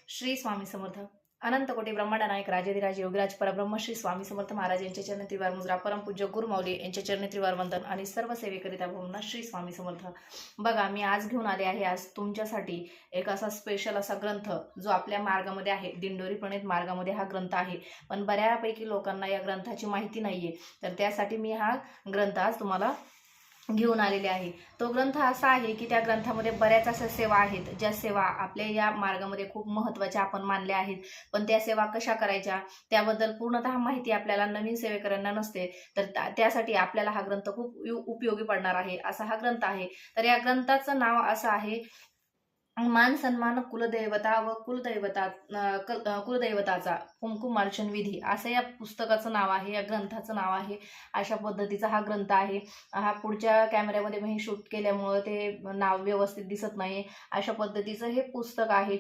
श्री स्वामी समर्थ. अनंत कोटी ब्रह्मांड नायक राजाधिराज योगीराज परब्रह्म श्री स्वामी समर्थ महाराज यांच्या चरणी त्रिवार मुद्रा, परमपूज्य गुरुमाऊली यांच्या चरणी त्रिवार वंदन आणि सर्व सेवेकरिता भावना श्री स्वामी समर्थ. बघा, मी आज घेऊन आले आहे आज तुमच्यासाठी एक असा स्पेशल असा ग्रंथ जो आपल्या मार्गामध्ये आहे. दिंडोरी प्रणित मार्गामध्ये हा ग्रंथ आहे, पण बऱ्यापैकी लोकांना या ग्रंथाची माहिती नाहीये. तर त्यासाठी मी हा ग्रंथ आज तुम्हाला घेऊन आलेले आहे. तो ग्रंथ असा आहे की त्या ग्रंथामध्ये बऱ्याच अशा सेवा आहेत, ज्या सेवा आपल्या या मार्गामध्ये खूप महत्त्वाच्या आपण मानल्या आहेत. पण त्या सेवा कशा करायच्या त्याबद्दल पूर्णतः माहिती आपल्याला नवीन सेवेकरांना नसते. तर त्यासाठी आपल्याला हा ग्रंथ खूप उपयोगी पडणार आहे. असा हा ग्रंथ आहे. तर या ग्रंथाचं नाव असं आहे, मान सन्मान कुलदेवता व कुलदैवताचा कुंकुमार्चन विधी, असं या पुस्तकाचं नाव आहे, या ग्रंथाचं नाव आहे. अशा पद्धतीचा हा ग्रंथ आहे. हा पुढच्या कॅमेऱ्यामध्ये मी शूट केल्यामुळे ते नाव व्यवस्थित दिसत नाही. अशा पद्धतीचं हे पुस्तक आहे.